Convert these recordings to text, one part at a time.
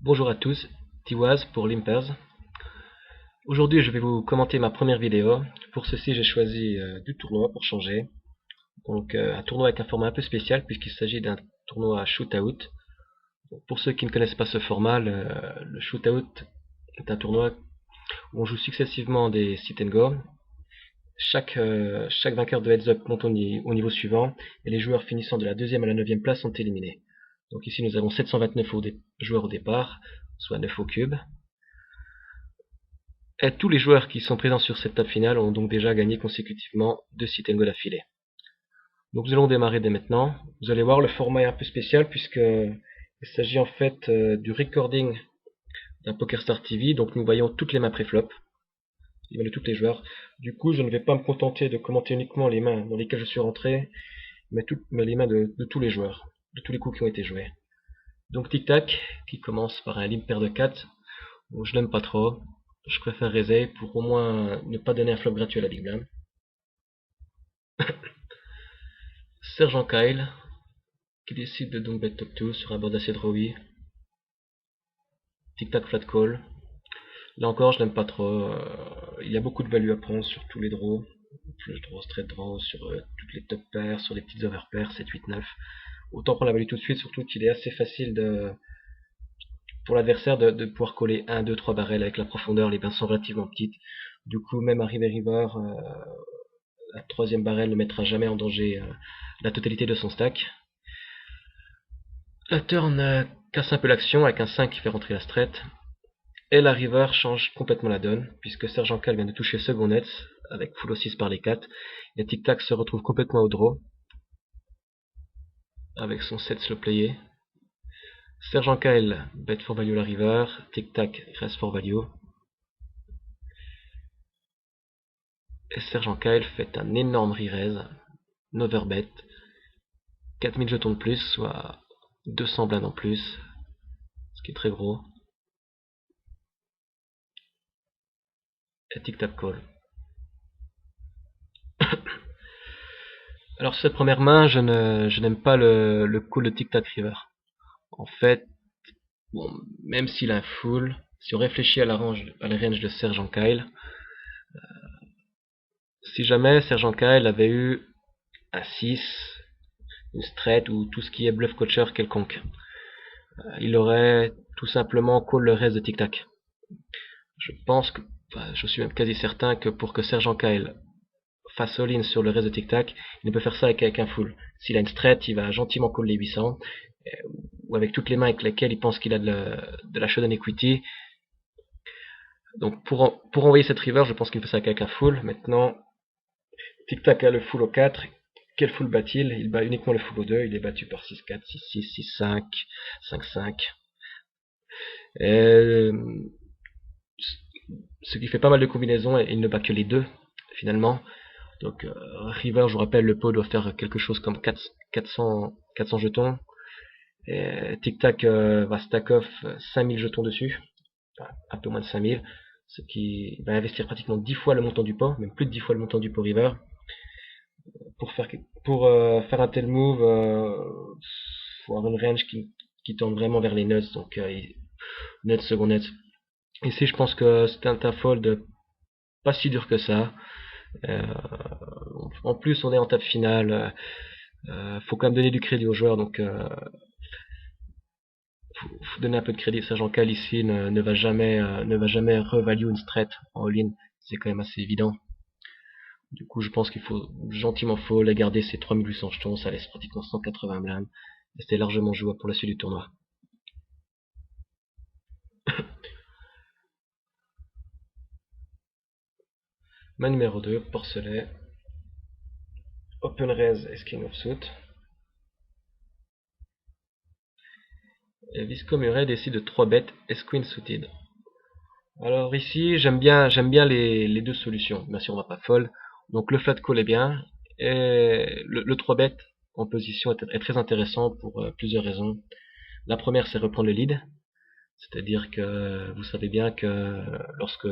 Bonjour à tous, Tiwaz pour Limpers. Aujourd'hui je vais vous commenter ma première vidéo. Pour ceci j'ai choisi du tournoi pour changer. Donc un tournoi avec un format un peu spécial puisqu'il s'agit d'un tournoi shootout. Pour ceux qui ne connaissent pas ce format, le shootout est un tournoi où on joue successivement des sit and go. Chaque vainqueur de heads up monte au niveau suivant et les joueurs finissant de la 2e à la 9e place sont éliminés. Donc ici nous avons 729 joueurs au départ, soit 9 au cube. Et tous les joueurs qui sont présents sur cette table finale ont donc déjà gagné consécutivement 2 sit and go d'affilée. Donc nous allons démarrer dès maintenant. Vous allez voir, le format est un peu spécial puisque il s'agit en fait du recording d'un PokerStars TV. Donc nous voyons toutes les mains pré-flop, de tous les joueurs. Du coup, je ne vais pas me contenter de commenter uniquement les mains dans lesquelles je suis rentré, mais les mains de tous les joueurs, de tous les coups qui ont été joués. Donc tic-tac, qui commence par un limp pair de 4, où je n'aime pas trop. Je préfère raiser pour au moins ne pas donner un flop gratuit à la big blind. Sergent Kyle, qui décide de donc bet top 2 sur un board assez drawy. Tic-tac flat call. Là encore, je n'aime pas trop. Il y a beaucoup de value à prendre sur tous les draws. Flush draw, straight draw, sur toutes les top pairs, sur les petites over pairs, 7, 8, 9. Autant prendre la value tout de suite, surtout qu'il est assez facile pour l'adversaire de pouvoir coller 1, 2, 3 barrels avec la profondeur. Les bains sont relativement petites. Du coup, même à river, la 3e barrel ne mettra jamais en danger la totalité de son stack. La turn casse un peu l'action avec un 5 qui fait rentrer la straight. Et la river change complètement la donne, puisque Sergent Cal vient de toucher second net avec full O6 par les 4. Et Tic Tac se retrouve complètement au draw avec son 7 slow playé. Sergent Kyle bet for value la river, Tic Tac reste for value. Et Sergent Kyle fait un énorme re-raise, un overbet, 4000 jetons de plus, soit 200 blindes en plus, ce qui est très gros. Et Tic Tac call. Alors cette première main, je n'aime pas le call de Tic Tac river. En fait, bon, même s'il a un full, si on réfléchit à la range de Sergent Kyle, si jamais Sergent Kyle avait eu un 6, une straight ou tout ce qui est bluff coacher quelconque, il aurait tout simplement call le reste de Tic Tac. Je pense que, enfin, je suis même quasi certain que pour que Sergent Kyle fasse all-in sur le reste de Tic Tac, il ne peut faire ça avec un full. S'il a une straight, il va gentiment call les 800, ou avec toutes les mains avec lesquelles il pense qu'il a de la showdown equity. Donc pour envoyer cette river, je pense qu'il fait ça avec un full. Maintenant, Tic Tac a le full au 4. Quel full bat-il? Il bat uniquement le full au 2. Il est battu par 6-4, 6-6, 6-5, 5-5. Ce qui fait pas mal de combinaisons et il ne bat que les 2 finalement. Donc river, je vous rappelle, le pot doit faire quelque chose comme 400 jetons. Tic Tac va stack off 5000 jetons dessus, enfin, un peu moins de 5000, ce qui va investir pratiquement 10 fois le montant du pot, même plus de 10 fois le montant du pot river. Pour faire un tel move, faut avoir une range qui tend vraiment vers les nuts, donc nuts, second nuts. Ici, je pense que c'est un fold pas si dur que ça. En plus, on est en table finale. Faut quand même donner du crédit aux joueurs, donc faut donner un peu de crédit. Sergent Cal ici ne va jamais revalue une straight en all-in, c'est quand même assez évident. Du coup, je pense qu'il faut gentiment fold et garder ces 3800 jetons, ça laisse pratiquement 180 blindes, et c'est largement jouable pour la suite du tournoi. Main numéro 2, porcelet, open raise, ace king offsuit. Et Visco Murray décide de 3 bet ace queen suited. Alors ici, j'aime bien les deux solutions. Bien sûr, on va pas fold. Donc le flat call est bien. Et le 3 bet en position est très intéressant pour plusieurs raisons. La première, c'est reprendre le lead. C'est-à-dire que vous savez bien que lorsque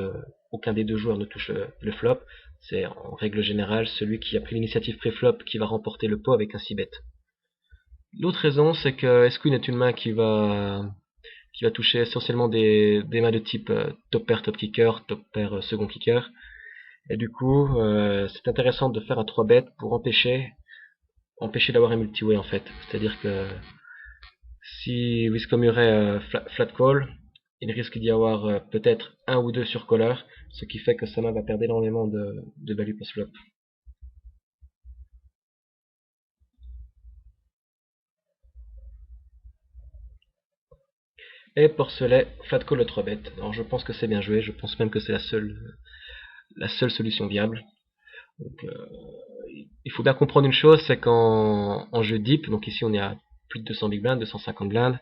aucun des deux joueurs ne touche le flop, c'est en règle générale celui qui a pris l'initiative pré-flop qui va remporter le pot avec un 6 bet. L'autre raison, c'est que Ace Queen est une main qui va qui va toucher essentiellement des mains de type top pair, top kicker, top pair, second kicker. Et du coup, c'est intéressant de faire un 3 bet pour empêcher d'avoir un multi-way en fait. C'est-à-dire que si Wisco Murray flat call, il risque d'y avoir peut-être un ou deux sur caller, ce qui fait que sa main va perdre énormément de value post-flop. Et Porcelet, flat call le 3 bet. Alors je pense que c'est bien joué, je pense même que c'est la seule solution viable. Donc, il faut bien comprendre une chose, c'est qu'en jeu deep, donc ici on est à plus de 200 big blinds, 250 blinds,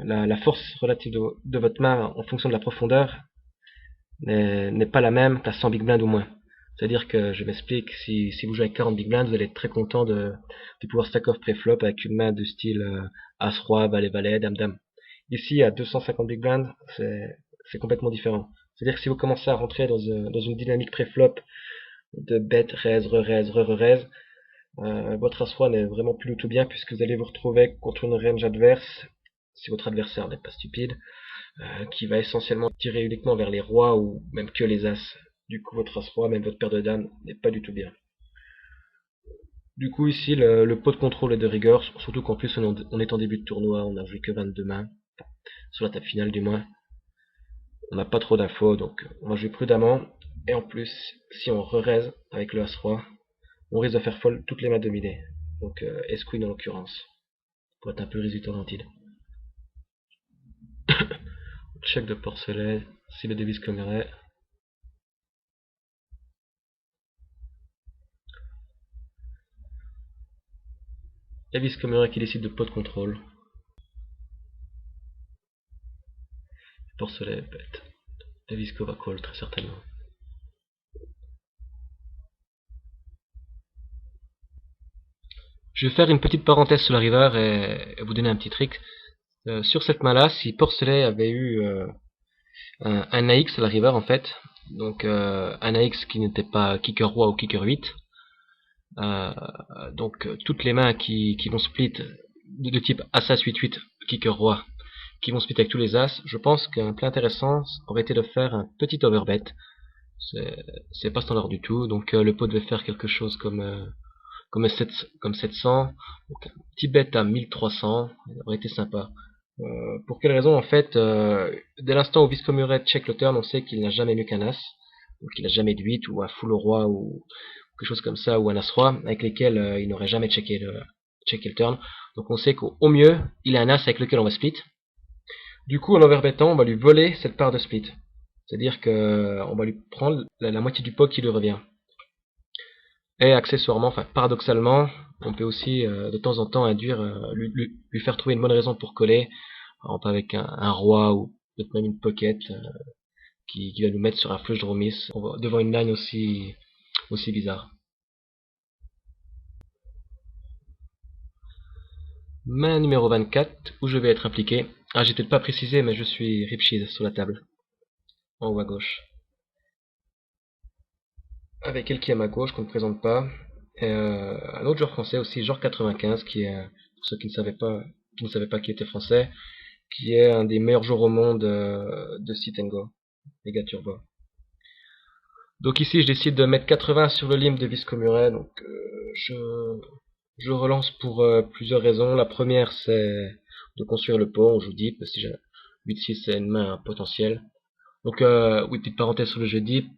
la force relative de votre main en fonction de la profondeur n'est pas la même qu'à 100 big blinds ou moins. C'est-à-dire que, je m'explique, si vous jouez avec 40 big blinds, vous allez être très content de pouvoir stack off pré-flop avec une main de style As-Roi, Valet-Valet, Dame-Dame. Ici, à 250 big blinds, c'est complètement différent. C'est-à-dire que si vous commencez à rentrer dans une dynamique pré-flop de bet, raise, re-raise, re-raise, votre As-Roi n'est vraiment plus du tout bien puisque vous allez vous retrouver contre une range adverse, si votre adversaire n'est pas stupide, qui va essentiellement tirer uniquement vers les rois ou même que les As. Du coup, votre As-Roi, même votre paire de dames, n'est pas du tout bien. Du coup, ici, le pot de contrôle est de rigueur, surtout qu'en plus, on est en début de tournoi, on n'a joué que 22 mains, sur la table finale du moins. On n'a pas trop d'infos, donc on va jouer prudemment. Et en plus, si on re-raise avec le As-Roi, on risque de faire folle toutes les mains dominées. Donc Ace-Queen en l'occurrence, pour être un peu résultat-dentide. Check de Porcelet, si le Davis Commeray. Davis Commeray qui décide de pot de contrôle. Porcelet bet. Davis va call très certainement. Je vais faire une petite parenthèse sur la river et vous donner un petit trick. Sur cette main là, si Porcelet avait eu un AX à la river en fait, donc un AX qui n'était pas kicker roi ou kicker 8, donc toutes les mains qui vont split de type As-As 8-8 kicker roi, qui vont split avec tous les As, je pense qu'un play intéressant aurait été de faire un petit overbet. C'est pas standard du tout, donc le pot devait faire quelque chose comme 700, donc un petit bet à 1300, ça aurait été sympa. Pour quelle raison en fait, dès l'instant où Wisco Murray check le turn, on sait qu'il n'a jamais mieux qu'un As, donc il n'a jamais de 8 ou un full au roi ou quelque chose comme ça, ou un As-Roi, avec lesquels il n'aurait jamais checké le turn. Donc on sait qu'au mieux, il a un As avec lequel on va split. Du coup, en overbettant, on va lui voler cette part de split. C'est-à-dire qu'on va lui prendre la moitié du pot qui lui revient. Et accessoirement, enfin paradoxalement, on peut aussi de temps en temps induire, lui faire trouver une bonne raison pour coller, par exemple avec un roi ou peut-être même une pocket qui va nous mettre sur un flush draw miss devant une line aussi bizarre. Main numéro 24, où je vais être impliqué. Ah, j'ai peut-être pas précisé, mais je suis rip cheese sur la table, en haut à gauche. Avec elle qui est à ma gauche, qu'on ne présente pas. Et, un autre joueur français aussi, genre 95, qui est, pour ceux qui ne savaient pas qui était français, qui est un des meilleurs joueurs au monde de Sit and Go, Mega Turbo. Donc ici, je décide de mettre 80 sur le limbe de Wisco Murray, donc je relance pour plusieurs raisons. La première, c'est de construire le pot, on joue deep, si j'ai 8-6 c'est une main potentielle. Donc, oui, petite parenthèse sur le jeu deep,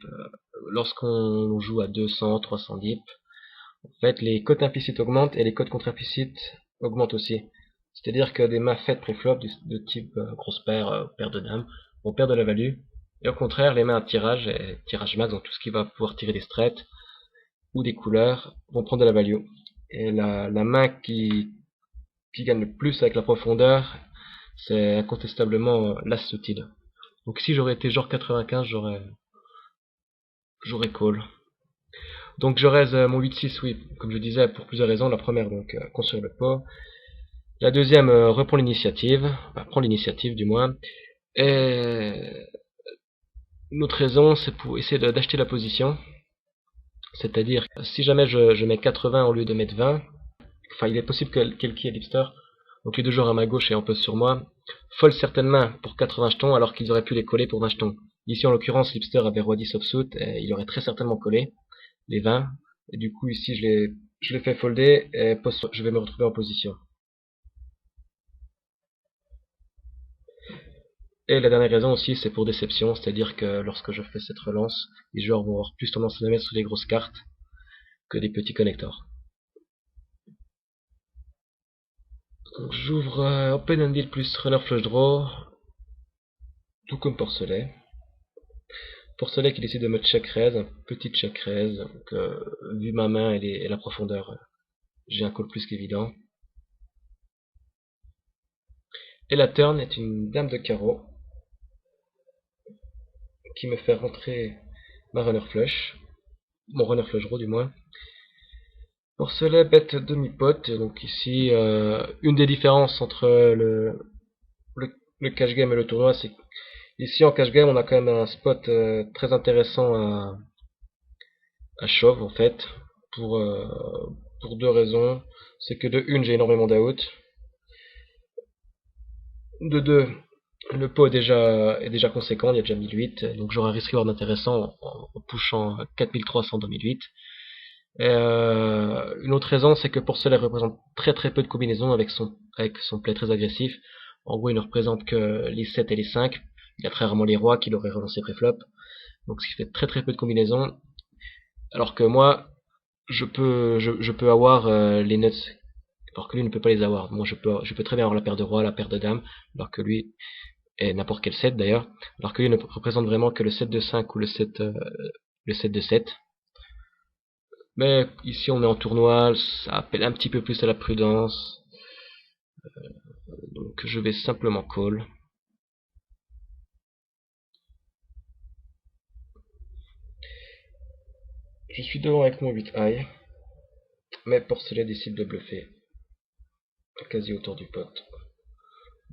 lorsqu'on joue à 200, 300 deep, en fait, les cotes implicites augmentent et les cotes contre-implicites augmentent aussi. C'est-à-dire que des mains faites pré-flop de type grosse paire, paire de dames, vont perdre de la value. Et au contraire, les mains à tirage et tirage max, donc tout ce qui va pouvoir tirer des straights ou des couleurs, vont prendre de la value. Et la main qui gagne le plus avec la profondeur, c'est incontestablement l'as suited. Donc si j'aurais été genre 95, j'aurais call. Donc je raise mon 8-6, oui, comme je disais, pour plusieurs raisons. La première, donc, construire le pot. La deuxième, reprend l'initiative, enfin, prend l'initiative du moins. Et une autre raison, c'est pour essayer d'acheter la position. C'est-à-dire, si jamais je mets 80 au lieu de mettre 20, enfin, il est possible qu'elle qui est l'hipster, donc les deux joueurs à ma gauche et un peu sur moi, Fold certaines mains pour 80 jetons alors qu'ils auraient pu les coller pour 20 jetons. Ici en l'occurrence Lipster avait roi 10 offsuit et il aurait très certainement collé les 20. Et du coup ici je l'ai fait folder et je vais me retrouver en position. Et la dernière raison aussi c'est pour déception, c'est-à-dire que lorsque je fais cette relance, les joueurs vont avoir plus tendance à la mettre sur les grosses cartes que des petits connectors. J'ouvre Open Ended plus Runner Flush Draw, tout comme Porcelet. Porcelet qui décide de me check raise, un petit check raise, donc vu ma main et la profondeur, j'ai un call plus qu'évident. Et la turn est une dame de carreau qui me fait rentrer ma runner flush, mon runner flush draw du moins. Porcelet bête demi-pot, donc ici une des différences entre le cash game et le tournoi, c'est ici en cash game on a quand même un spot très intéressant à shove en fait, pour, euh, pour deux raisons. C'est que de une j'ai énormément d'out, de deux le pot est déjà conséquent, il y a déjà 1008, donc j'aurai un risk reward intéressant en pushant 4300 dans 1008. Une autre raison, c'est que pour cela, il représente très peu de combinaisons avec son play très agressif. En gros, il ne représente que les 7 et les 5. Il y a très rarement les rois qu'il aurait relancé pré-flop. Donc, ce qui fait très peu de combinaisons. Alors que moi, je peux avoir les nuts, alors que lui ne peut pas les avoir. Moi, je peux très bien avoir la paire de rois, la paire de dames, alors que lui, et n'importe quel 7 d'ailleurs, alors que lui ne représente vraiment que le 7 de 5 ou le 7 de 7. Mais ici on est en tournoi, ça appelle un petit peu plus à la prudence. Donc je vais simplement call. Je suis devant avec mon 8 high. Mais Porcelet décide de bluffer. Quasi autour du pot.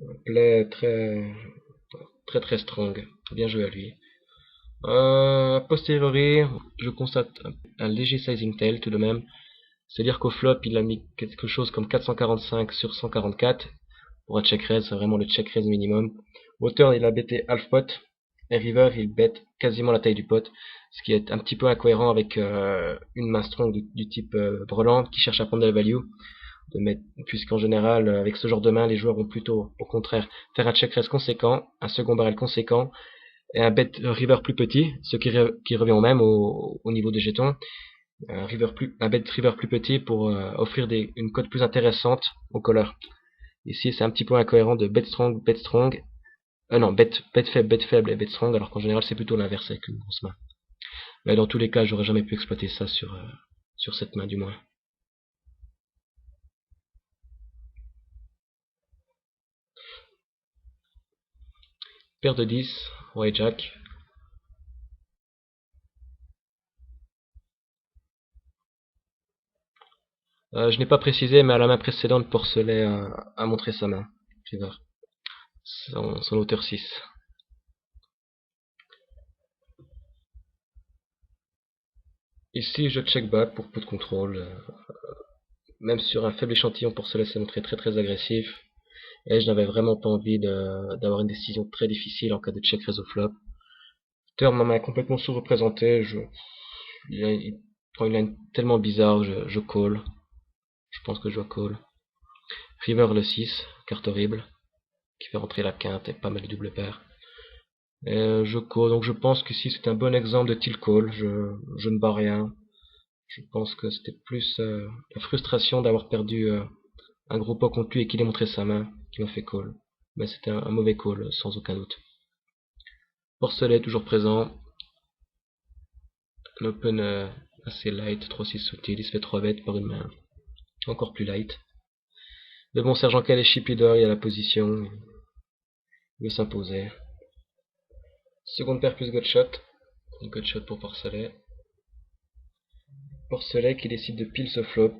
Un play très strong. Bien joué à lui. A posteriori, je constate un léger sizing tail tout de même. C'est-à-dire qu'au flop, il a mis quelque chose comme 445 sur 144. Pour un check raise, c'est vraiment le check raise minimum. Au turn, il a bêté half pot. Et river, il bête quasiment la taille du pot. Ce qui est un petit peu incohérent avec une main strong du type brelan qui cherche à prendre de la value. Puisqu'en général, avec ce genre de main, les joueurs vont plutôt, au contraire, faire un check raise conséquent, un second barrel conséquent, et un bet river plus petit, ce qui revient au même au niveau des jetons. Un bet river plus petit pour offrir une cote plus intéressante au caller. Ici, c'est un petit peu incohérent de bet strong. Non, bet faible et bet strong, alors qu'en général, c'est plutôt l'inverse avec une grosse main. Mais dans tous les cas, j'aurais jamais pu exploiter ça sur cette main, du moins. Paire de 10, roi et jack. Je n'ai pas précisé, mais à la main précédente, Porcelet a montré sa main. River. Son hauteur 6. Ici, je check back pour peu de contrôle. Même sur un faible échantillon, Porcelet s'est montré très agressif. Et je n'avais vraiment pas envie d'avoir une décision très difficile en cas de check raise au flop. Turn, ma main est complètement sous-représentée. Il prend une line tellement bizarre, je call. Je pense que je dois call. River le 6, carte horrible, qui fait rentrer la quinte et pas mal de double paires. Je call, donc je pense qu'ici c'est un bon exemple de tilt call. Je ne bats rien. Je pense que c'était plus la frustration d'avoir perdu un gros pot contre lui et qu'il ait montré sa main qui m'a fait call. Mais c'était un mauvais call, sans aucun doute. Porcelet toujours présent. Un open assez light, 3-6 subtil, il se fait 3 bêtes par une main encore plus light. Le bon sergent Cal est chip leader, il y a la position, il veut s'imposer. Seconde paire plus gutshot, gutshot pour Porcelet. Porcelet qui décide de pile ce flop,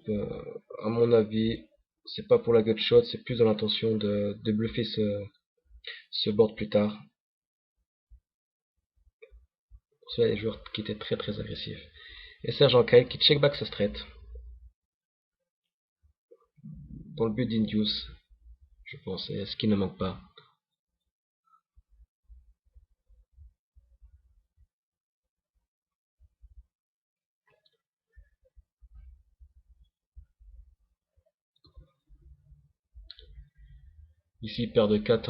à mon avis, c'est pas pour la gutshot, c'est plus dans l'intention de bluffer ce board plus tard. Porcelet est des joueurs qui étaient très agressifs. Et sergent Kyle qui check back sa straight, dans le but d'induce, je pense, et ce qui ne manque pas. Ici, paire de 4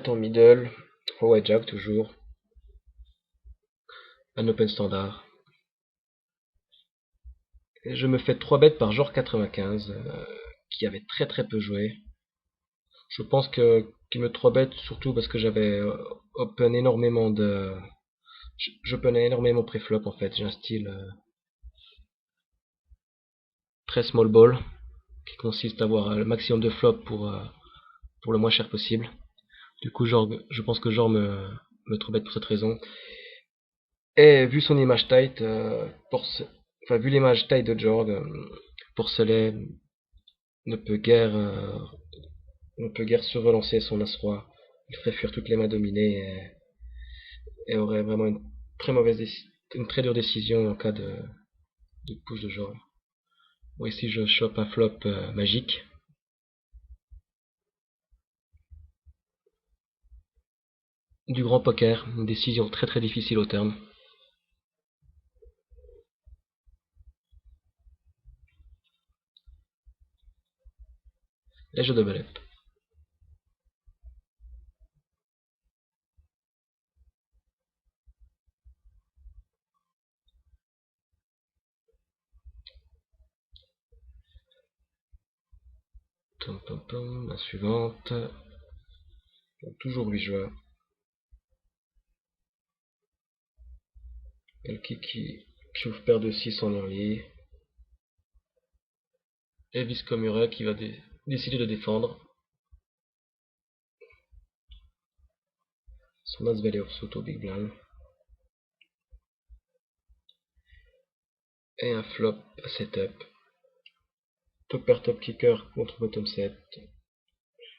en middle. Forward jack toujours. Un open standard. Et je me fais 3 bêtes par genre 95, qui avait très très peu joué. Je pense que qu'il me 3 bêtes surtout parce que j'avais open énormément de... J'open énormément pré-flop en fait. J'ai un style très small ball, qui consiste à avoir le maximum de flops pour le moins cher possible. Du coup, genre, je pense que genre me 3 bête pour cette raison. Et vu son image tight, enfin vu l'image tight de Jorg, Porcelet ne peut guère se relancer son as-roi. Il ferait fuir toutes les mains dominées et aurait vraiment une très dure décision en cas de push de Jorg. Bon, ici je chope un flop magique. Du grand poker, une décision très très difficile au terme. Et je double up. La suivante. Donc, toujours 8 joueurs. Quelqu'un qui ouvre paire de 6 en early. Et Viscomura qui va décider de défendre. Son as valet offsuit au big blind. Et un flop à setup. Top pair top kicker contre bottom set.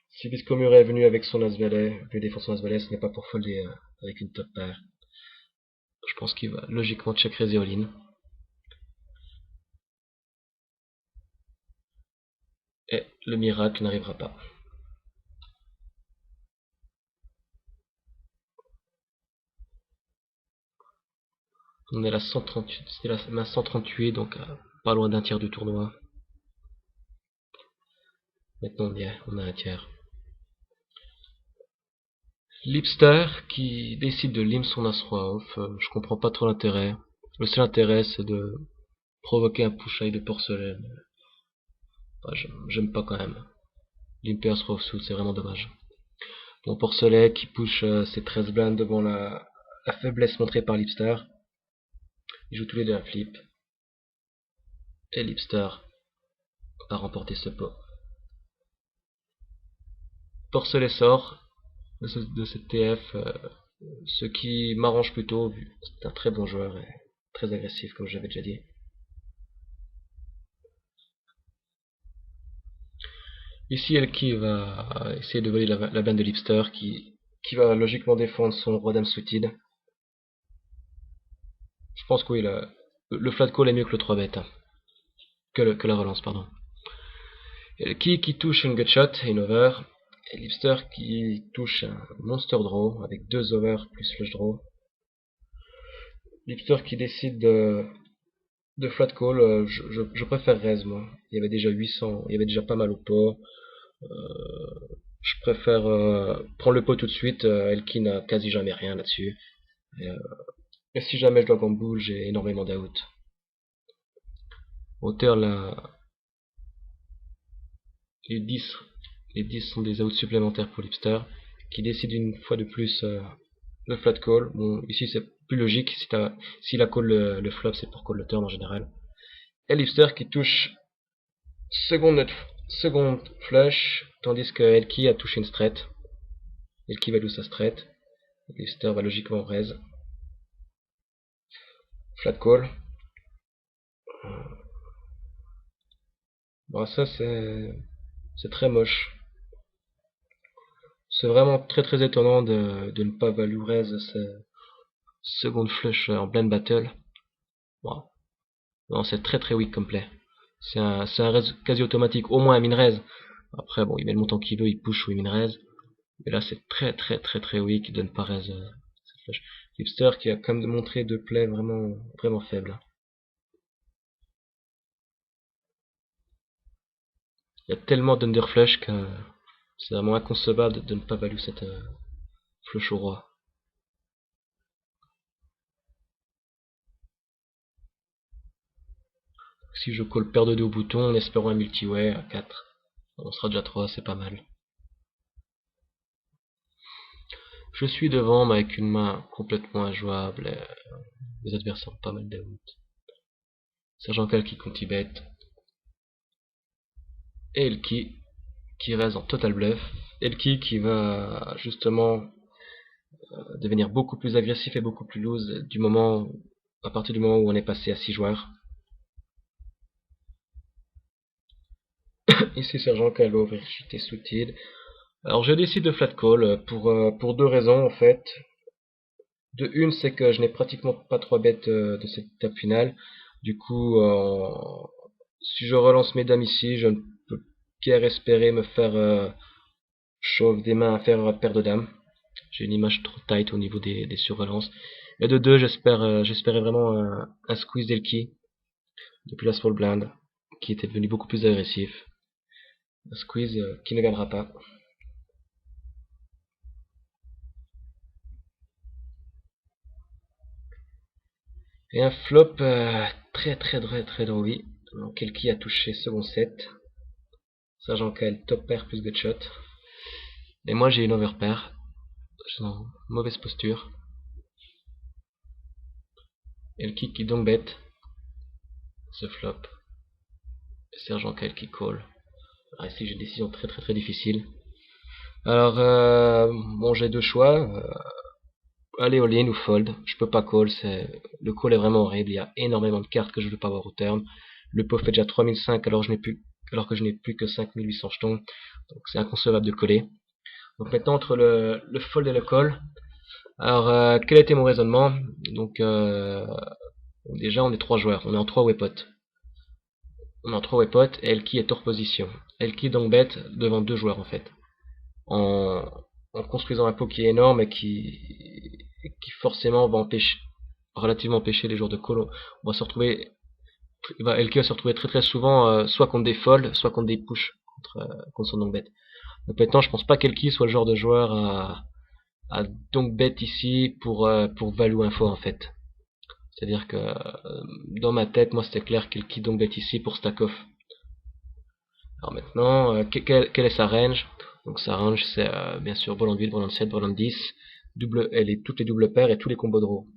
Si Viscomura est venu avec son as valet, veut défendre son as valet, ce n'est pas pour folder avec une top pair. Je pense qu'il va logiquement check raise all-in. Et le miracle n'arrivera pas. On est à la 138, c'était la main 138, donc pas loin d'un tiers du tournoi. Maintenant on a un tiers. Lipster qui décide de lim son as-roi off, je comprends pas trop l'intérêt. Le seul intérêt c'est de provoquer un push-high de porcelaine. Enfin, j'aime pas quand même. Limper as-roi offsuit, c'est vraiment dommage. Bon, porcelet qui push ses 13 blindes devant la faiblesse montrée par Lipster. Ils jouent tous les deux un flip. Et Lipster va remporter ce pot. Porcelet sort de cette TF, ce qui m'arrange plutôt, vu que c'est un très bon joueur et très agressif, comme j'avais déjà dit. Ici, Elki va essayer de voler la blinde de Lipster, qui va logiquement défendre son roi dame suited. Je pense que oui, le flat call est mieux que le 3 bet, hein, que la relance, pardon. Elki qui touche une gutshot et une over, et Lipster qui touche un monster draw avec 2 over plus flush draw. Lipster qui décide de flat call, je préfère raise moi. Il y avait déjà 800, il y avait déjà pas mal au pot. Je préfère prendre le pot tout de suite. Elki n'a quasi jamais rien là-dessus. Et, et si jamais je dois gamble, j'ai énormément d'out. Hauteur là, les 10, les 10 sont des outs supplémentaires pour Lipster, qui décide une fois de plus de flat call. Bon, ici c'est plus logique. Si la call le flop, c'est pour call le turn en général. Et Lipster qui touche seconde flush, tandis que Elki a touché une straight. Elki va sa straight. Lipster va logiquement raise. Flat call. Bon, ça c'est très moche. C'est vraiment très très étonnant de ne pas value raise cette seconde flush en blind battle. Wow. Non, c'est très très weak comme play. C'est un raise quasi automatique, au moins un min raise. Après, bon, il met le montant qu'il veut, il push ou il min raise. Mais là, c'est très très très très weak de ne pas raise cette flush. Hipster qui a quand même montré deux plays vraiment vraiment faibles. Il y a tellement d'underflush que c'est vraiment inconcevable de ne pas value cette flush au roi. Si je colle paire de 2 au bouton en espérant un multiway à 4, on sera déjà 3, c'est pas mal. Je suis devant mais avec une main complètement injouable et mes adversaires ont pas mal d'out. Sergent Cal qui conti-bet. Et Elki qui reste en total bluff. Elki qui va justement devenir beaucoup plus agressif et beaucoup plus loose à partir du moment où on est passé à 6 joueurs. Ici Sergent Cal va ouvrir JT sous-tide. Alors je décide de flat call pour deux raisons en fait. De une, c'est que je n'ai pratiquement pas 3 bêtes de cette étape finale. Du coup, si je relance mes dames ici, je ne peux guère espérer me faire shove des mains à faire paire de dames. J'ai une image trop tight au niveau des surrelances. Et de deux, j'espérais vraiment un squeeze d'Elki depuis la small blind, qui était devenu beaucoup plus agressif. Un squeeze qui ne gagnera pas. Et un flop très drawy. Donc Elki a touché second set. Sergent Kyle top pair plus gutshot. Et moi j'ai une overpair. Je suis en mauvaise posture. Et le kick qui donc bête. Ce flop. Et Sergent Kyle qui call. Alors ici j'ai une décision très difficile. Alors bon j'ai deux choix. Aller all-in ou fold. Je peux pas call. Le call est vraiment horrible. Il y a énormément de cartes que je veux pas avoir au terme. Le pot fait déjà 3005 alors que je n'ai plus que 5800 jetons. Donc c'est inconcevable de coller. Donc maintenant entre le fold et le call. Alors quel a été mon raisonnement? Donc déjà on est 3 joueurs. On est en 3 waypots. On est en 3 waypots et Elki est hors position. Elki donc bête devant 2 joueurs en fait. En, en construisant un pot qui est énorme et qui forcément va relativement empêcher les joueurs de call. On va se retrouver, Elki va se retrouver très souvent soit contre des folds, soit contre des push contre son donc bête. Donc maintenant je pense pas qu'Elki soit le genre de joueur à donc bet ici pour value info en fait. C'est-à-dire que dans ma tête, moi c'était clair qu'Elki donc bet ici pour stack off. Alors maintenant, quelle est sa range? Donc sa range c'est bien sûr volant 8, volant 7, volant 10, toutes les doubles paires et tous les combos de draw.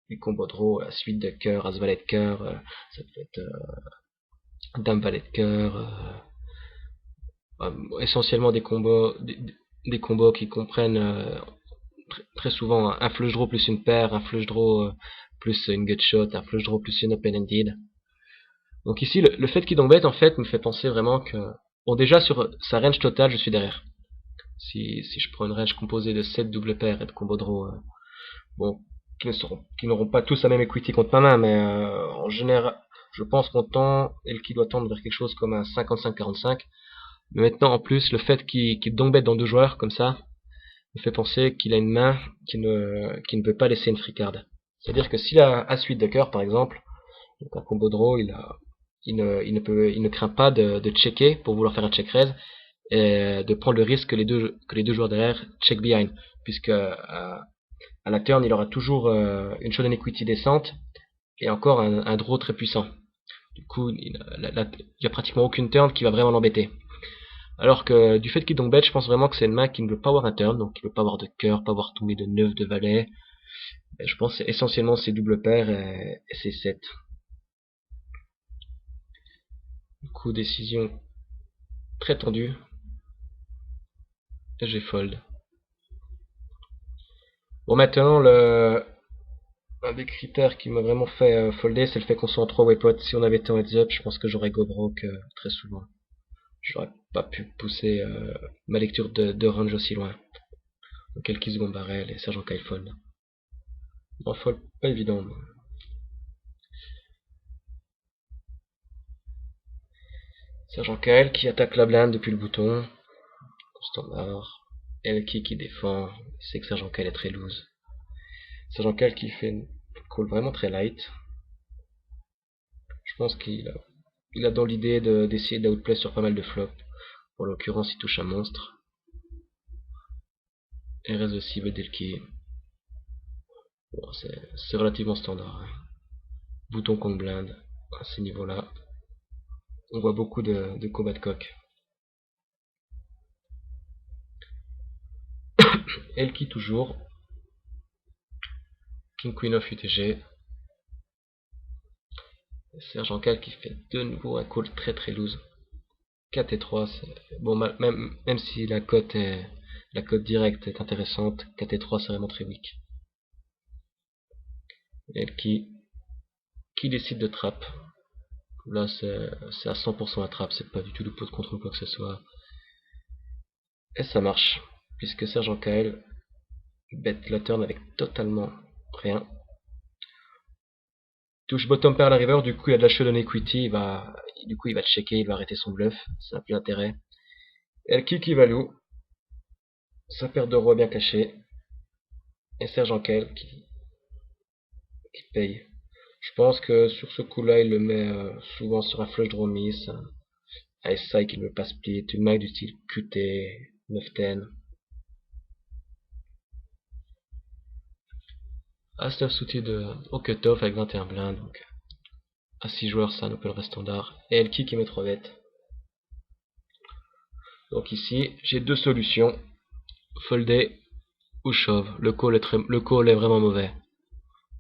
Les combos de draw, la suite de cœur, as valet de cœur, ça peut être dame valet de cœur, essentiellement des combos qui comprennent très souvent un flush draw plus une paire, un flush draw plus une gut shot, un flush draw plus une open ended. Donc ici, le fait qu'il donc bête en fait me fait penser vraiment que bon déjà sur sa range totale, je suis derrière. Si je prends une range composée de 7 double paires et de combo draw, bon, qui n'auront pas tous la même equity contre ma main, mais en général, je pense qu'on tend et qui doit tendre vers quelque chose comme un 55-45. Mais maintenant, en plus, le fait qu'il donc bête dans deux joueurs comme ça me fait penser qu'il a une main qui ne peut pas laisser une free card. C'est-à-dire que s'il a un suite de cœur, par exemple, donc un combo draw, il ne craint pas de checker pour vouloir faire un check raise et de prendre le risque que les deux joueurs derrière check behind, puisque à la turn il aura toujours une showdown equity descente et encore un draw très puissant. Du coup, il y a pratiquement aucune turn qui va vraiment l'embêter. Alors que du fait qu'il donc bet, je pense vraiment que c'est une main qui ne veut pas avoir un turn, donc qui ne veut pas avoir de cœur, pas avoir tombé de 9 de valet. Et je pense que c'est essentiellement ses doubles paires et ses 7. Du coup, décision très tendue. Et j'ai fold. Bon, maintenant, un des critères qui m'a vraiment fait folder, c'est le fait qu'on soit en 3 waypots. Si on avait été en heads up, je pense que j'aurais go broke très souvent. J'aurais pas pu pousser ma lecture de range aussi loin. Donc, Elki second barrel et Sergent Kyle fold. Bon, fold, pas évident. Mais... Sergent Kyle qui attaque la blinde depuis le bouton. Standard. Elki qui défend. Il sait que Sergent Kyle est très loose. Sergent Kyle qui fait une call vraiment très light. Je pense qu'il a dans l'idée d'essayer d'outplay sur pas mal de flops. Pour l'occurrence, il touche un monstre. Et reste de cible d'Elki. Bon, c'est relativement standard. Hein. Bouton contre blinde à ces niveaux-là. On voit beaucoup de combat de coq. Elki toujours. King Queen of UTG. Sergent Cal qui fait de nouveau un call très loose. 4 et 3, bon, même si la cote directe est intéressante, 4 et 3 c'est vraiment très weak. Elki qui décide de trap. Là c'est à 100% la trap, c'est pas du tout de pot de contrôle quoi que ce soit. Et ça marche, puisque Sergent KL bet la turn avec totalement rien. Touche bottom pair à la river, du coup il a de la showdown equity, il va checker, il va arrêter son bluff, ça n'a plus d'intérêt. Elki qui value, sa paire de roi bien cachée, et Sergent KL qui paye. Je pense que sur ce coup-là, il le met souvent sur un flush draw miss, un SI qui ne veut pas split, une main du style QT, 9-10. As-9 suited au cutoff avec 21 blindes, donc à 6 joueurs, c'est un open raise standard. Et Elki qui met 3 bêtes. Donc ici, j'ai deux solutions, folder ou shove. Le call est vraiment mauvais.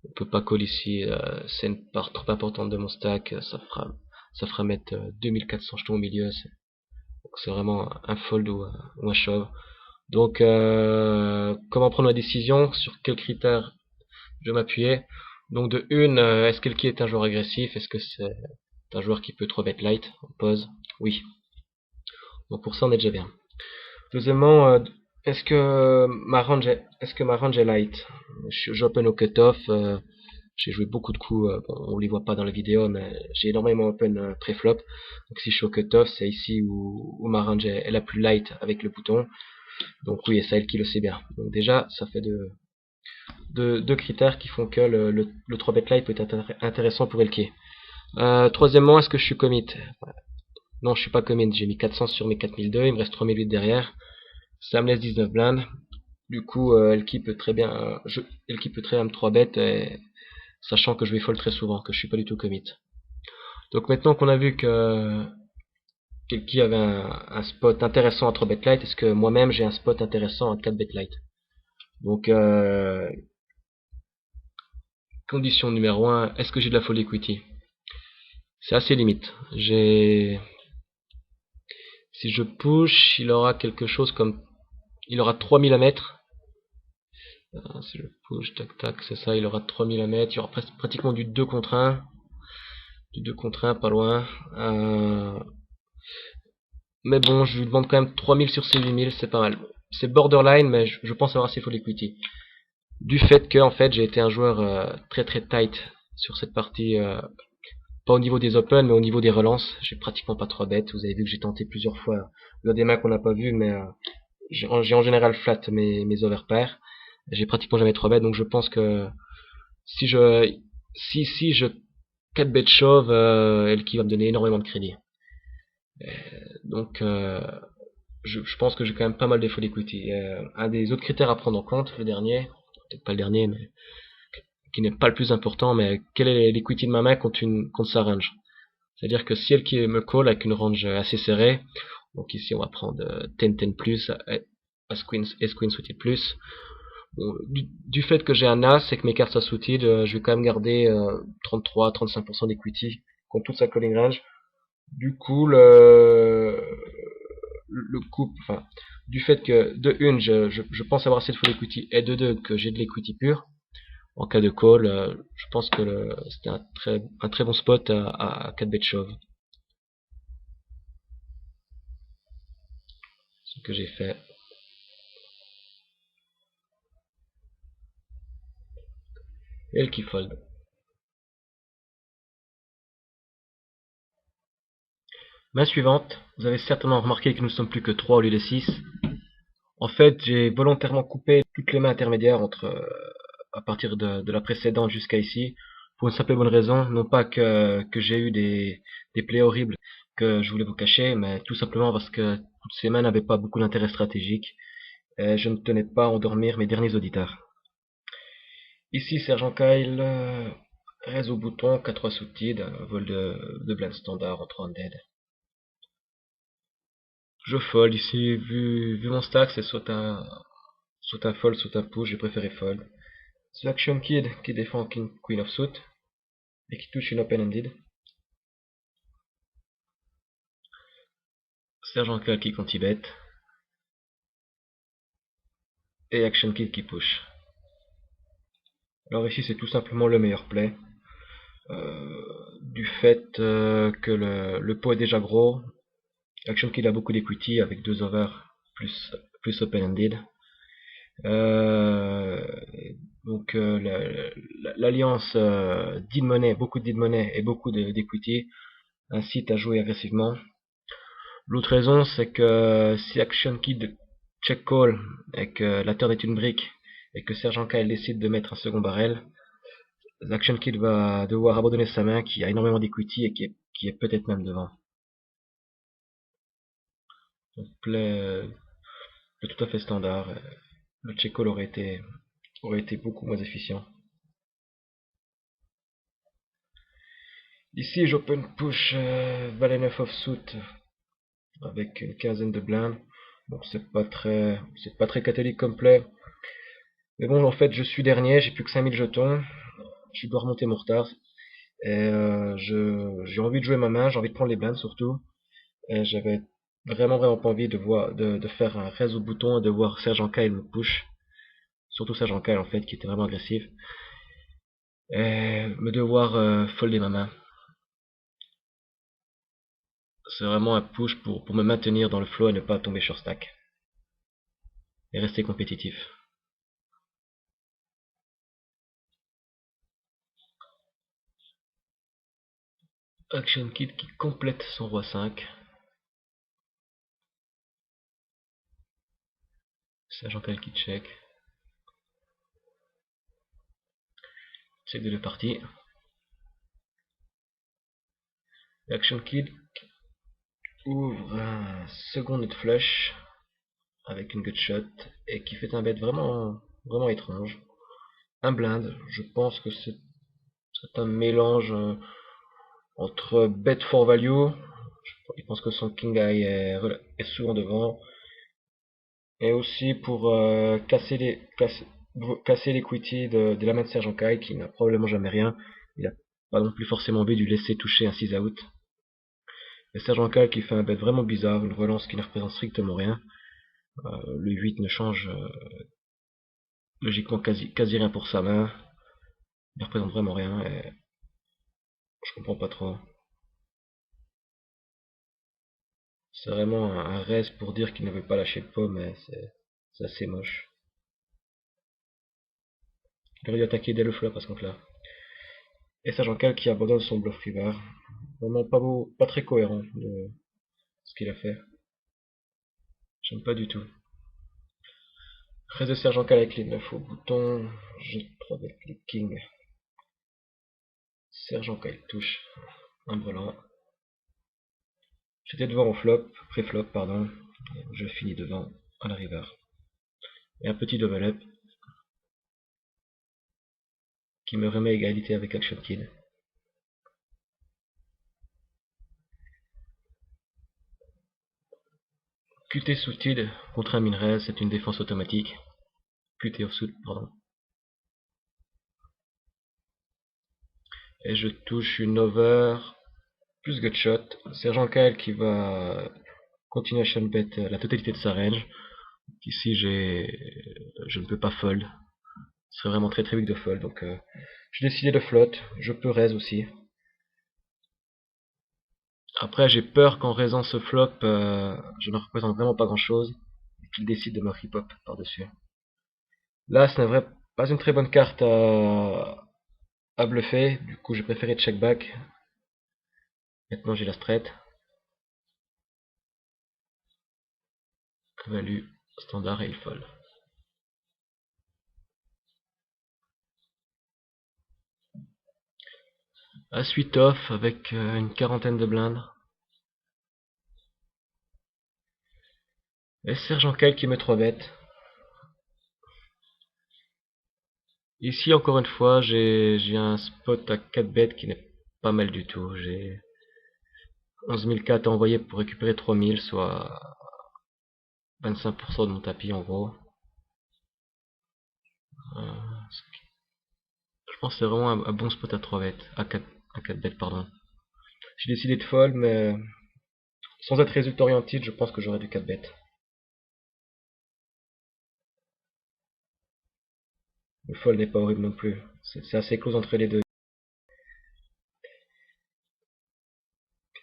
On peut pas call ici, c'est une part trop importante de mon stack, ça fera mettre 2400 jetons au milieu, c'est vraiment un fold ou un shove. Donc comment prendre ma décision, sur quels critères je vais m'appuyer. Donc de une, est-ce qu'Elki est un joueur agressif, est-ce que c'est un joueur qui peut 3 bet light, on pose, oui. Donc pour ça on est déjà bien. Deuxièmement, est-ce que ma range est light? J'open au cutoff, j'ai joué beaucoup de coups, bon, on les voit pas dans la vidéo, mais j'ai énormément open pré-flop. Donc si je suis au cutoff, c'est ici où ma range est la plus light avec le bouton. Donc oui, et ça Elki le sait bien. Donc déjà, ça fait deux critères qui font que le 3 bet light peut être intéressant pour Elki. Troisièmement, est-ce que je suis commit? Non, je suis pas commit, j'ai mis 400 sur mes 4002, il me reste 3008 derrière. Ça me laisse 19 blindes. Du coup, Elki peut très bien me 3 bet, sachant que je vais fold très souvent, que je suis pas du tout commit. Donc maintenant qu'on a vu que Elki avait un spot intéressant à 3 bet light, est-ce que moi-même j'ai un spot intéressant à 4 bet light? Donc condition numéro 1, est-ce que j'ai de la fold equity? C'est assez limite. Si je push, il aura quelque chose comme... Il aura 3000 à mettre. Si je push, tac tac, c'est ça, il aura 3000 à mettre. Il y aura pratiquement du 2 contre 1. Du 2 contre 1, pas loin. Mais bon, je lui demande quand même 3000 sur ses 8000, c'est pas mal. C'est borderline, mais je pense avoir assez full equity. Du fait que, en fait, j'ai été un joueur très tight sur cette partie, pas au niveau des open, mais au niveau des relances. J'ai pratiquement pas 3 bêtes. Vous avez vu que j'ai tenté plusieurs fois. Il y a des mains qu'on n'a pas vu, mais j'ai en général flat mes overpairs. J'ai pratiquement jamais 3 bêtes, donc je pense que si je 4 bêtes shove, Elki va me donner énormément de crédit. Donc je pense que j'ai quand même pas mal de full equity. Un des autres critères à prendre en compte, le dernier, peut-être pas le dernier, mais qui n'est pas le plus important, mais quelle est l'equity de ma main contre sa range. C'est-à-dire que si Elki me call avec une range assez serrée, donc ici on va prendre 10-10 plus, As-Queen suited plus. Bon, du fait que j'ai un As et que mes cartes soient suited, je vais quand même garder 33-35% d'equity contre toute sa calling range. Du coup, du fait que de une, je pense avoir assez de full equity, et de deux, que j'ai de l'equity pure, en cas de call, je pense que c'était un très bon spot à 4 bet shove. Ce que j'ai fait. Et le qui fold. Main suivante, vous avez certainement remarqué que nous sommes plus que 3 au lieu de 6. En fait, j'ai volontairement coupé toutes les mains intermédiaires à partir de la précédente jusqu'à ici, pour une simple et bonne raison, non pas que j'ai eu des plays horribles que je voulais vous cacher, mais tout simplement parce que toutes ces mains n'avaient pas beaucoup d'intérêt stratégique, et je ne tenais pas à endormir mes derniers auditeurs. Ici, Sergent Kyle raise au bouton, 4-3 sous-tide, vol de blind standard en 3 dead. Je fold ici, vu mon stack, c'est soit un fold, soit un push, j'ai préféré fold. C'est Action Kid qui défend King Queen of Suit et qui touche une open-ended. Sergent Kyle qui conti-bet. Et Action Kid qui push. Alors ici c'est tout simplement le meilleur play. Du fait que le pot est déjà gros. Action Kid a beaucoup d'equity avec 2 over plus open-ended. Donc l'alliance deal money, beaucoup de deal money et beaucoup d'equity incite à jouer agressivement. L'autre raison, c'est que si Action Kid check call et que la turn est une brique et que Sergent Kyle décide de mettre un second barrel, Action Kid va devoir abandonner sa main qui a énormément d'equity et qui est peut-être même devant. Donc play tout à fait standard. Le check call aurait été beaucoup moins efficient. Ici j'open push Valet 9 of suit avec une quinzaine de blindes. Bon, c'est pas très catholique comme play. Mais bon, en fait, je suis dernier, j'ai plus que 5000 jetons. Je dois remonter mon retard. Et j'ai envie de jouer ma main, j'ai envie de prendre les blindes surtout. Et j'avais vraiment pas envie de faire un raise au bouton et de voir Sergent Kyle me push. Surtout Sergent Kyle en fait, qui était vraiment agressif. Et me devoir folder ma main. C'est vraiment un push pour me maintenir dans le flow et ne pas tomber sur stack. Et rester compétitif. Action Kid qui complète son roi 5. Sergent Kyle qui check. Check de deux parties. Action Kid ouvre un second nut flush avec une gutshot et qui fait un bet vraiment étrange. Un blind, je pense que c'est un mélange entre bet for value, il pense que son king high est souvent devant, et aussi pour casser l'equity de la main de Sergent Kyle qui n'a probablement jamais rien. Il a pas non plus forcément envie de lui laisser toucher un 6 out. Et Sergent Kyle qui fait un bet vraiment bizarre, une relance qui ne représente strictement rien. Le 8 ne change logiquement quasi rien pour sa main. Il ne représente vraiment rien et je comprends pas trop. C'est vraiment un raise pour dire qu'il ne veut pas lâcher le pot, mais c'est assez moche. Il aurait dû attaquer dès le flop à ce compte-là. Et Sergent Kyle qui abandonne son bluff river. Vraiment pas très cohérent de ce qu'il a fait. J'aime pas du tout. Raise de Sergent Kyle avec les 9 au bouton. Je 3 avec les kings. Sergent Kyle touche. Un brelan. J'étais devant au flop, pré-flop, pardon. Je finis devant à la river. Et un petit double up qui me remet à égalité avec Action Kid. QT sous-tide contre un min-raise, c'est une défense automatique. QT off-suit, pardon. Et je touche une over plus gutshot. Sergent Kyle qui va continuer à shunbet la totalité de sa range. Ici je ne peux pas fold. Ce serait vraiment très big de fold. Donc j'ai décidé de float. Je peux raise aussi. Après j'ai peur qu'en raisant ce flop, je ne représente vraiment pas grand chose. Et qu'il décide de me rip-hop par-dessus. Là ce n'est pas une très bonne carte à bluffer. Du coup j'ai préféré check back. Maintenant j'ai la straight. Value standard et il fold. À suite off avec une quarantaine de blindes. Et Sergent Kyle qui met 3 bêtes. Ici, encore une fois, j'ai un spot à 4 bêtes qui n'est pas mal du tout. J'ai 11 400 à envoyer pour récupérer 3000, soit 25% de mon tapis en gros. Je pense que c'est vraiment un bon spot à 3 bêtes, à 4 bêtes, pardon. J'ai décidé de fold, mais sans être résultat orienté, je pense que j'aurais du 4 bêtes. Le fold n'est pas horrible non plus. C'est assez close entre les deux.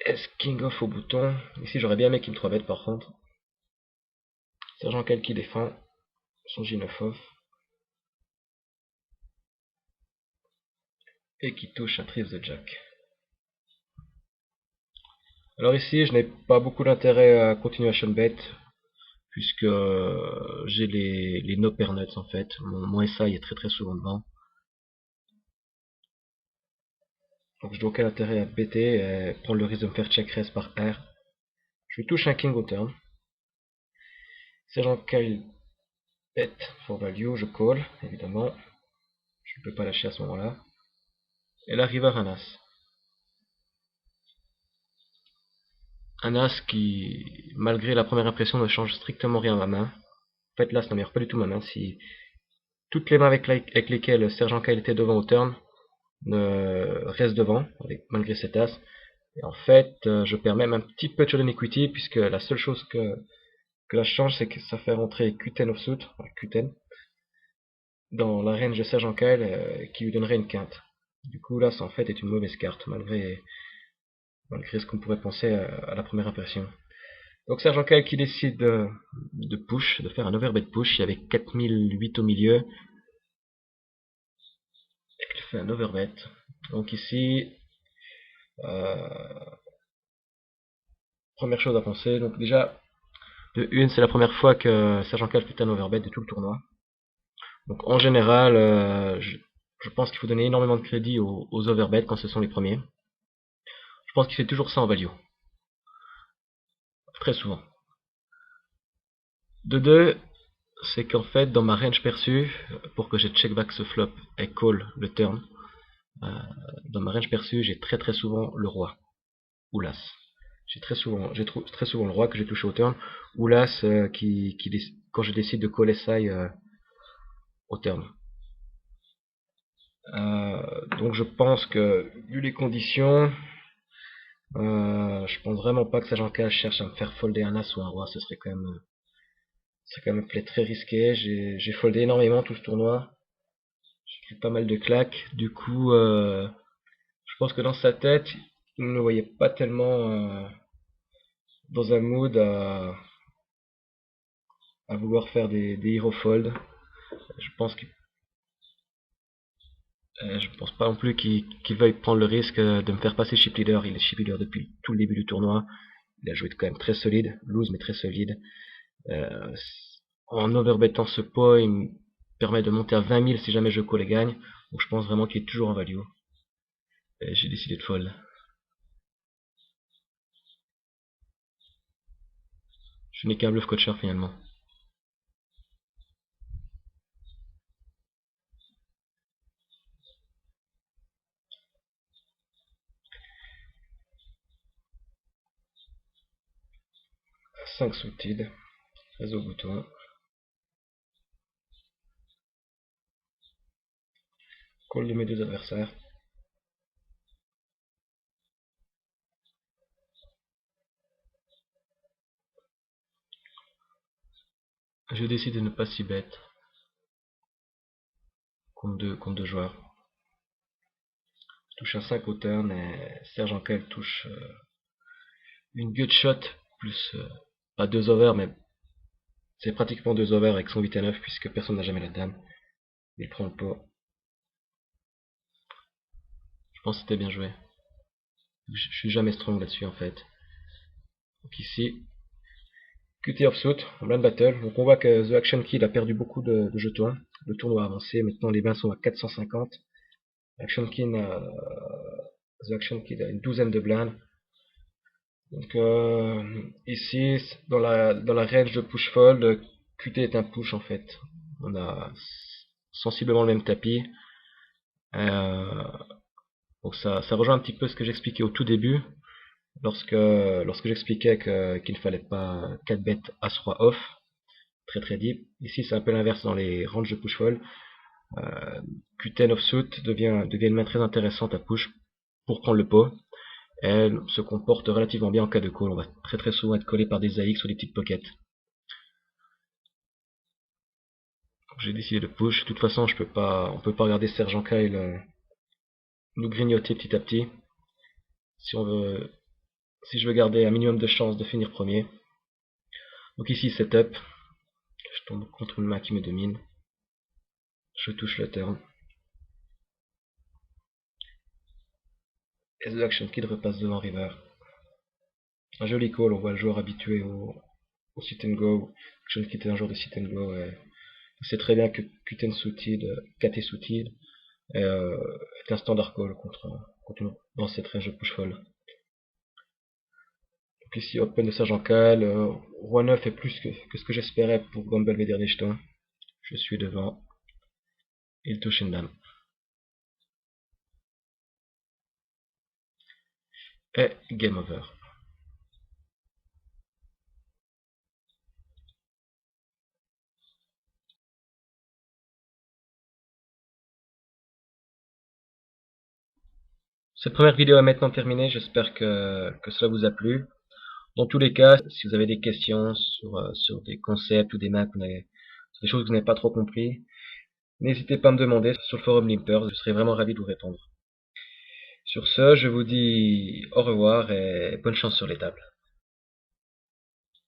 Est-ce King off au bouton? Ici j'aurais bien aimé qu'il me 3 bêtes par contre. Sergent Kyle qui défend. Son J9 off. Et qui touche un trif de Jack. Alors ici je n'ai pas beaucoup d'intérêt à continuation bet. Puisque j'ai les no pair nuts en fait. Mon SI est très souvent devant. Donc je n'ai aucun intérêt à bêter et prendre le risque de me faire check raise par R. Je touche un king au turn. Sergent Kyle bet for value, je call, évidemment. Je ne peux pas lâcher à ce moment-là. Et là, river un as. Un as qui, malgré la première impression, ne change strictement rien à ma main. En fait, l'as n'améliore pas du tout ma main. Si toutes les mains avec lesquelles Sergent Kyle était devant au turn restent devant, malgré cet as. Et en fait, je perds même un petit peu de show equity, puisque la seule chose que là je change, c'est que ça fait rentrer Q10 offsuit, enfin Q10, dans la range de Sergent Kyle, qui lui donnerait une quinte. Du coup, là, ça en fait est une mauvaise carte, malgré ce qu'on pourrait penser à la première impression. Donc Sergent Kyle qui décide de push, de faire un overbet push, il y avait 4008 au milieu, et il fait un overbet. Donc ici, première chose à penser, donc déjà, de une, c'est la première fois que Sergent Kyle fait un overbet de tout le tournoi. Donc en général, je pense qu'il faut donner énormément de crédit aux overbets quand ce sont les premiers. Je pense qu'il fait toujours ça en value. Très souvent. De deux, c'est qu'en fait, dans ma range perçue, pour que j'ai check back ce flop et call le turn, dans ma range perçue, j'ai très souvent le roi ou l'as. J'ai très souvent le roi que j'ai touché au turn ou l'as quand je décide de call SI au turn. Donc je pense que vu les conditions, je pense vraiment pas que Sergent Kyle cherche à me faire folder un as ou un roi. Ce serait quand même un play très risqué. J'ai foldé énormément tout ce tournoi. J'ai pris pas mal de claques. Du coup, je pense que dans sa tête, il ne me voyait pas tellement dans un mood à vouloir faire des hero fold. Je pense je pense pas non plus qu'il veuille prendre le risque de me faire passer chip leader. Il est chip leader depuis tout le début du tournoi. Il a joué quand même très solide, loose mais très solide. Euh, En overbettant ce pot, il me permet de monter à 20 000 si jamais je call et gagne. Donc je pense vraiment qu'il est toujours en value. Et j'ai décidé de fold. Je n'ai qu'un bluff coacher finalement. 5 suited. 13 au bouton. Call de mes deux adversaires. Je décide de ne pas s'y bet contre deux joueurs. Je touche un 5 au turn et Serge Ankel touche une gut shot plus pas deux overs, mais c'est pratiquement deux overs avec son 8 à 9 puisque personne n'a jamais la dame. Il prend le pot. Je pense que c'était bien joué. Je suis jamais strong là-dessus en fait. Donc ici, QT offsuit en blind battle. Donc on voit que The Action Kid a perdu beaucoup de jetons. Le tournoi a avancé. Maintenant les bains sont à 450. The Action Kid a une douzaine de blindes. Donc ici, dans la range de push-fold, QT est un push en fait. On a sensiblement le même tapis. Euh, donc ça rejoint un petit peu ce que j'expliquais au tout début, lorsque j'expliquais qu'il ne fallait pas 4 bêtes As-Roi off, très deep. Ici c'est un peu l'inverse dans les ranges de push-fold. Q10 offsuit devient une main très intéressante à push pour prendre le pot. Elle se comporte relativement bien en cas de call. On va très souvent être collé par des AX ou des petites pockets. J'ai décidé de push. De toute façon, on peut pas regarder Sergent Kyle nous grignoter petit à petit. Si je veux garder un minimum de chance de finir premier. Donc ici setup. Je tombe contre une main qui me domine. Je touche le turn. Et The Action Kid repasse devant River. Un joli call, on voit le joueur habitué au sit and go. Action Kid est un joueur de sit and go. Et on sait très bien que Qten suited, KT suited est un standard call dans cette range de push fold. Donc ici open de Sergent Kyle, Roi 9 est plus que ce que j'espérais pour Gamble Vedernechton. Je suis devant. Il touche une dame. Et game over. Cette première vidéo est maintenant terminée, j'espère que cela vous a plu. Dans tous les cas, si vous avez des questions sur des concepts ou des maps, sur des choses que vous n'avez pas trop compris, n'hésitez pas à me demander sur le forum Limpers, je serai vraiment ravi de vous répondre. Sur ce, je vous dis au revoir et bonne chance sur les tables.